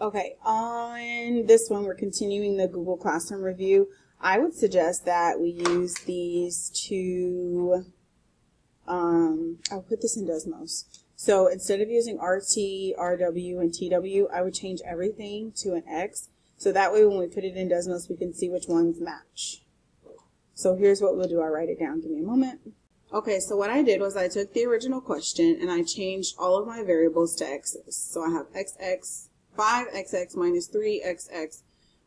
Okay, on this one, we're continuing the Google Classroom review. I would suggest that we use these to, I'll put this in Desmos. So instead of using RT, RW, and TW, I would change everything to an X. So that way when we put it in Desmos, we can see which ones match. So here's what we'll do. I'll write it down. Give me a moment. Okay, so what I did was I took the original question and I changed all of my variables to X's. So I have XX, 5XX minus 3XX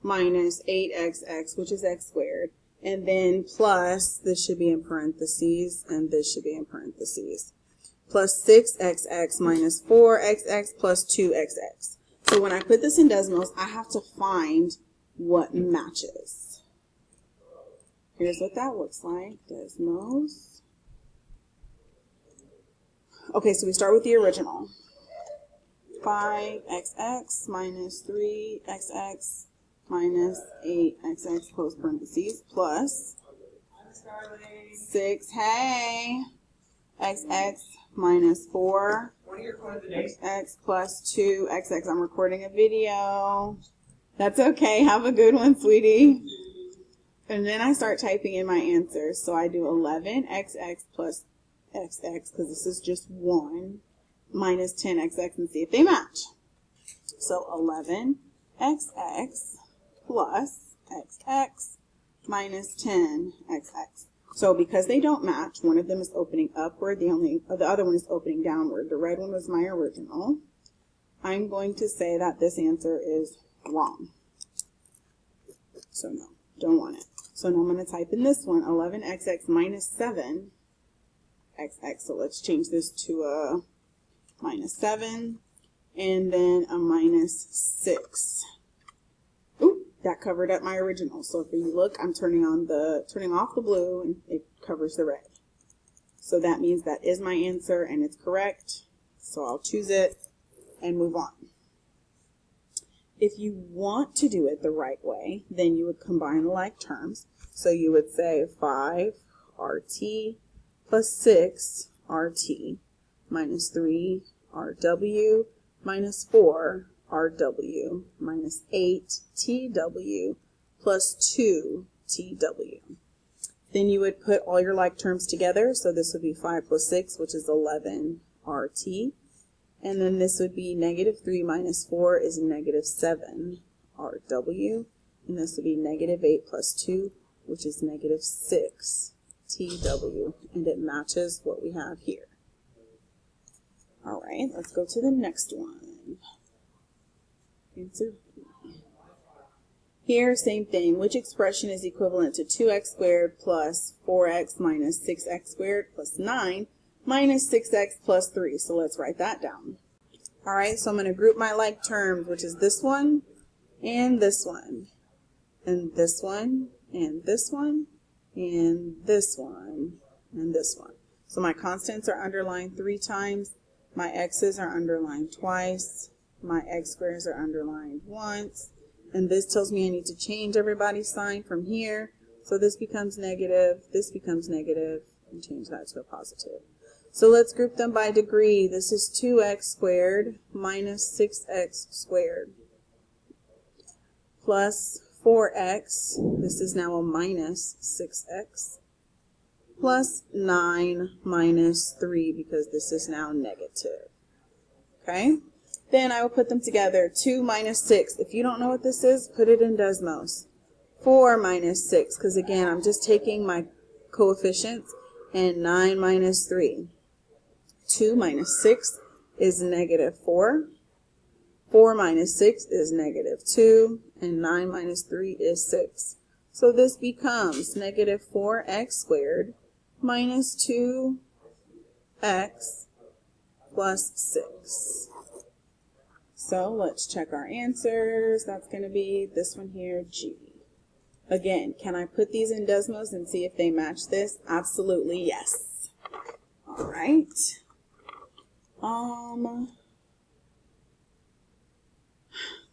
minus 8XX, which is X squared. And then plus, this should be in parentheses, and this should be in parentheses. Plus 6XX minus 4XX plus 2XX. So when I put this in Desmos, I have to find what matches. Here's what that looks like. Desmos. Okay, so we start with the original. 5XX minus 3XX minus 8XX close parentheses plus 6, hey, XX minus 4 XX plus 2XX. I'm recording a video. That's okay. Have a good one, sweetie. And then I start typing in my answers. So I do 11XX plus XX, because this is just 1, minus 10XX, and see if they match. So 11XX plus XX minus 10XX. So because they don't match, one of them is opening upward, the other one is opening downward. The red one was my original. I'm going to say that this answer is wrong. So no, don't want it. So now I'm going to type in this one, 11XX minus 7XX. So let's change this to a minus 7 and then a minus 6. Ooh, that covered up my original. So if you look, I'm turning off the blue and it covers the red. So that means that is my answer and it's correct. So I'll choose it and move on. If you want to do it the right way, then you would combine like terms. So you would say 5 RT plus 6 RT minus 3 RW minus 4 RW minus 8 TW plus 2 TW. Then you would put all your like terms together. So this would be 5 plus 6, which is 11 RT. And then this would be negative 3 minus 4 is negative 7 RW. And this would be negative 8 plus 2, which is negative 6 TW. And it matches what we have here. All right, let's go to the next one. Answer B. Here, same thing. Which expression is equivalent to 2x squared plus 4x minus 6x squared plus 9 minus 6x plus 3? So let's write that down. All right, so I'm going to group my like terms, which is this one and this one and this one and this one and this one and this one. So my constants are underlined 3 times. My x's are underlined twice. My x squares are underlined once. And this tells me I need to change everybody's sign from here. So this becomes negative, and change that to a positive. So let's group them by degree. This is 2x squared minus 6x squared plus 4x. This is now a minus 6x plus 9 minus 3 because this is now negative. Okay? Then I will put them together. 2 minus 6. If you don't know what this is, put it in Desmos. 4 minus 6, because again, I'm just taking my coefficients, and 9 minus 3. 2 minus 6 is negative 4. 4 minus 6 is negative 2. And 9 minus 3 is 6. So this becomes negative 4x squared minus 2x plus 6. So let's check our answers. That's going to be this one here, G. Again, can I put these in Desmos and see if they match this? Absolutely, yes. All right.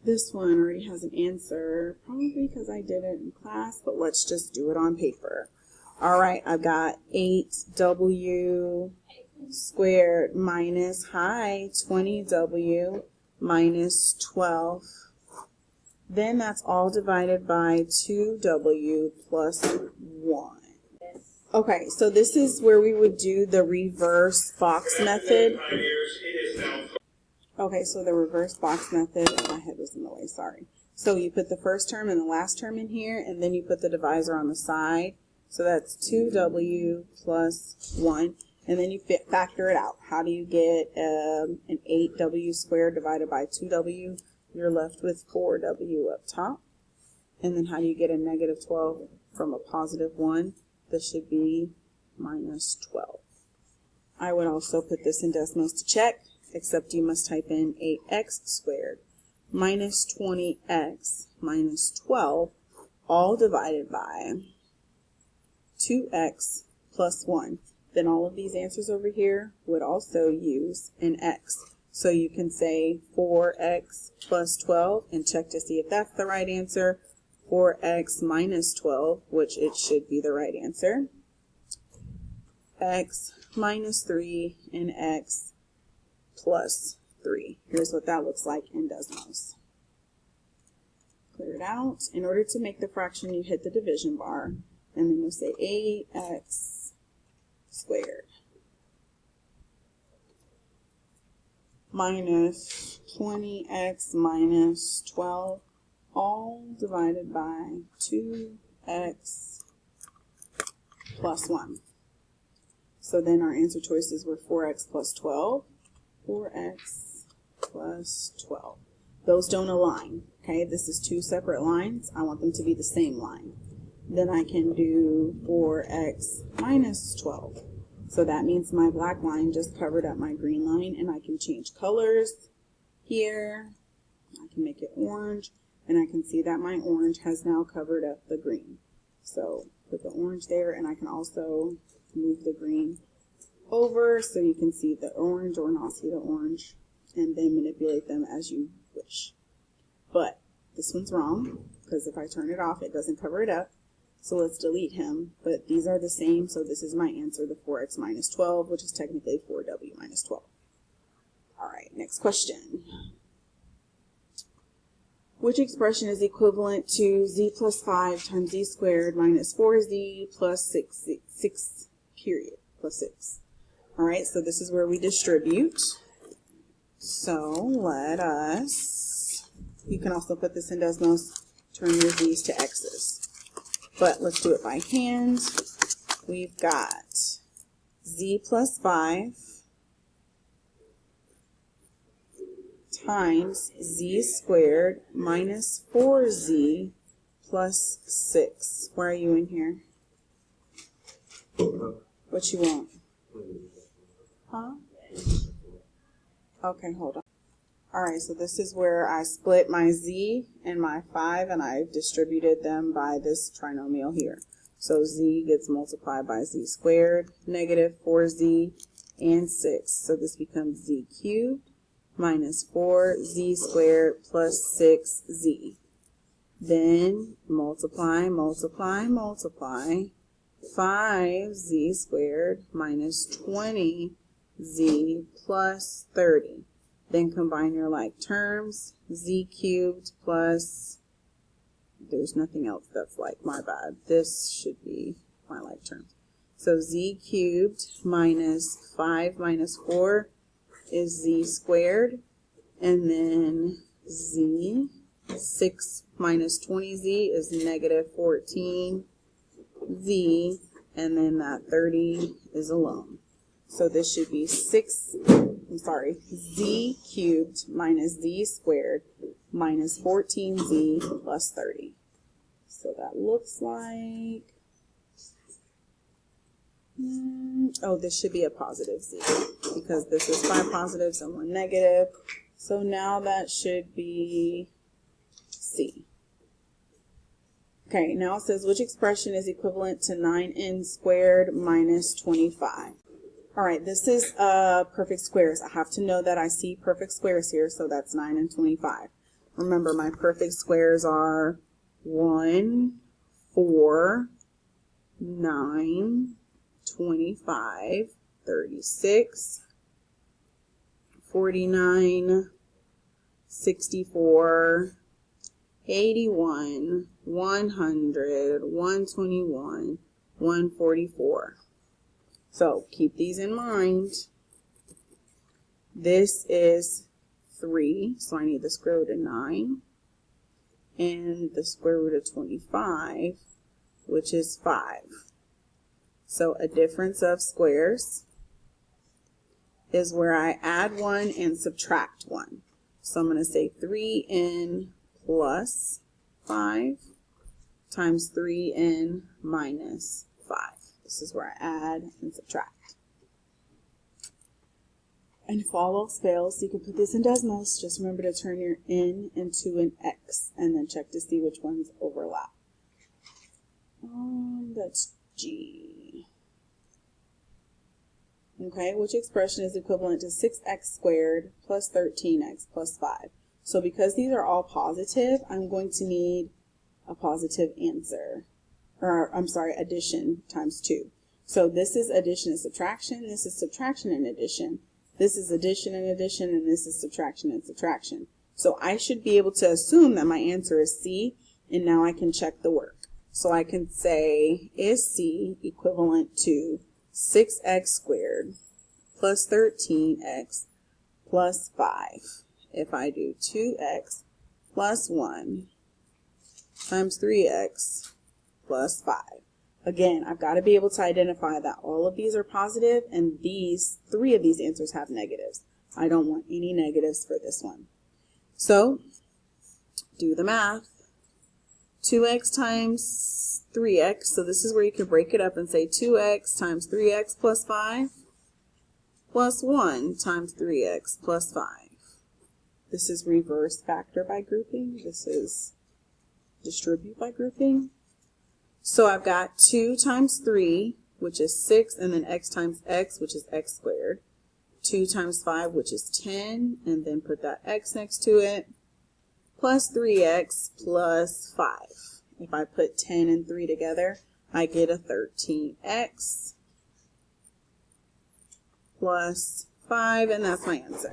This one already has an answer, probably because I did it in class, but let's just do it on paper. All right, I've got 8w squared minus 20w minus 12 Then that's all divided by 2w plus 1. Okay, so this is where we would do the reverse box method. Okay, so the reverse box method, my head was in the way, sorry. So you put the first term and the last term in here, and then you put the divisor on the side. So that's 2w plus 1, and then you factor it out. How do you get an 8w squared divided by 2w? You're left with 4w up top. And then how do you get a negative 12 from a positive 1? This should be minus 12. I would also put this in decimals to check, except you must type in 8x squared minus 20x minus 12, all divided by 2x plus 1. Then all of these answers over here would also use an x. So you can say 4x plus 12 and check to see if that's the right answer. 4x minus 12, which it should be the right answer. X minus 3 and x plus 3. Here's what that looks like in decimals. Clear it out. In order to make the fraction, you hit the division bar, and then you'll say 8x squared minus 20x minus 12, all divided by 2x plus 1. So then our answer choices were 4x plus 12, 4x plus 12. Those don't align, okay? This is two separate lines. I want them to be the same line. Then I can do 4x minus 12. So that means my black line just covered up my green line, and I can change colors here. I can make it orange, and I can see that my orange has now covered up the green. So put the orange there, and I can also move the green over so you can see the orange or not see the orange, and then manipulate them as you wish. But this one's wrong, because if I turn it off, it doesn't cover it up. So let's delete him, but these are the same, so this is my answer, the 4x minus 12, which is technically 4w minus 12. All right, next question. Which expression is equivalent to z plus 5 times z squared minus 4z plus 6 period, plus 6. All right, so this is where we distribute. So let us, you can also put this in decimals, turn your z's to x's. But let's do it by hand. We've got z plus 5 times z squared minus 4z plus 6. Where are you in here? What you want? Huh? Okay, hold on. Alright, so this is where I split my z and my 5, and I've distributed them by this trinomial here. So z gets multiplied by z squared, negative 4z, and 6. So this becomes z cubed minus 4z squared plus 6z. Then multiply, multiply, multiply. 5z squared minus 20z plus 30. Then combine your like terms, z cubed plus, there's nothing else that's like, my bad. This should be my like terms. So z cubed minus 5 minus 4 is z squared, and then z, 6 minus 20z is negative 14z, and then that 30 is alone. So this should be z cubed minus z squared minus 14z plus 30. So that looks like, oh, this should be a positive z, because this is 5 positives and 1 negative. So now that should be c. Okay, now it says which expression is equivalent to 9n squared minus 25. All right, this is perfect squares. I have to know that I see perfect squares here, so that's 9 and 25. Remember, my perfect squares are 1, 4, 9, 25, 36, 49, 64, 81, 100, 121, 144. So keep these in mind. This is 3, so I need the square root of 9, and the square root of 25, which is 5. So a difference of squares is where I add 1 and subtract 1. So I'm going to say 3n plus 5 times 3n minus 5. This is where I add and subtract. And if all else fails, you can put this in decimals. Just remember to turn your n into an x and then check to see which ones overlap. That's G. Okay, which expression is equivalent to 6x squared plus 13x plus 5? So because these are all positive, I'm going to need a positive answer. Or, I'm sorry, addition times 2. So this is addition and subtraction, this is subtraction and addition. This is addition and addition, and this is subtraction and subtraction. So I should be able to assume that my answer is C, and now I can check the work. So I can say, is C equivalent to 6x squared plus 13x plus 5? If I do 2x plus 1 times 3x plus 5. Again, I've got to be able to identify that all of these are positive and these 3 of these answers have negatives. I don't want any negatives for this one. So, do the math. 2x times 3x, so this is where you can break it up and say 2x times 3x plus 5 plus 1 times 3x plus 5. This is reverse factor by grouping. This is distribute by grouping. So I've got 2 times 3, which is 6, and then x times x, which is x squared. 2 times 5, which is 10, and then put that x next to it, plus 3x plus 5. If I put 10 and 3 together, I get a 13x plus 5, and that's my answer.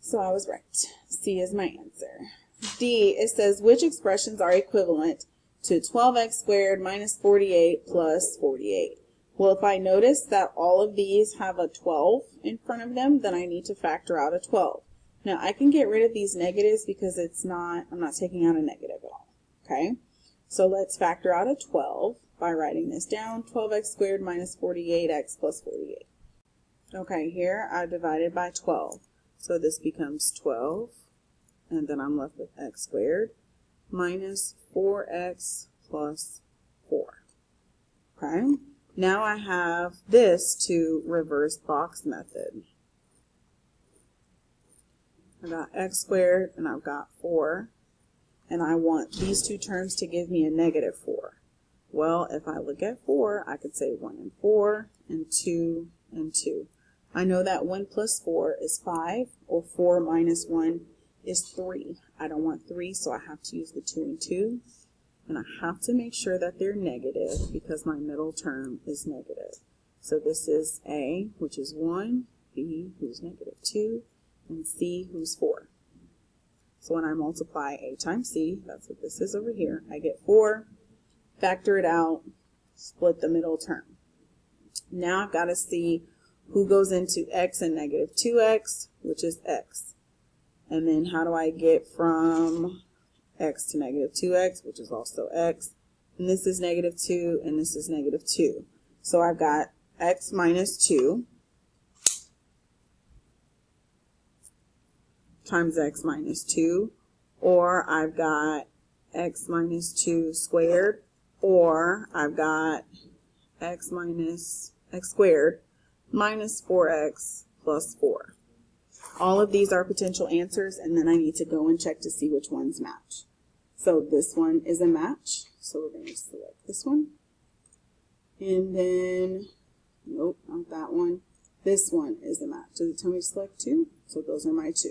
So I was right. C is my answer. D, it says, which expressions are equivalent to 12x squared minus 48 plus 48? Well, if I notice that all of these have a 12 in front of them, then I need to factor out a 12. Now, I can get rid of these negatives because I'm not taking out a negative at all, okay? So let's factor out a 12 by writing this down, 12x squared minus 48x plus 48. Okay, here I divided by 12. So this becomes 12. And then I'm left with x squared minus 4x plus 4. Okay, now I have this to reverse box method. I got x squared and I've got 4, and I want these two terms to give me a negative 4. Well, if I look at 4, I could say 1 and 4 and 2 and 2. I know that 1 plus 4 is 5, or 4 minus 1 is 3. I don't want 3, so I have to use the 2 and 2. And I have to make sure that they're negative because my middle term is negative. So this is A, which is 1, B, who's negative 2, and C, who's 4. So when I multiply A times C, that's what this is over here, I get 4, factor it out, split the middle term. Now I've got to see who goes into x and negative 2x, which is x. And then how do I get from x to negative 2x, which is also x. And this is negative 2, and this is negative 2. So I've got x minus 2 times x minus 2. Or I've got x minus 2 squared. Or I've got x squared minus 4x plus 4. All of these are potential answers, and then I need to go and check to see which ones match. So this one is a match, so we're going to select this one. And then, nope, not that one. This one is a match. Does it tell me to select 2? So those are my 2.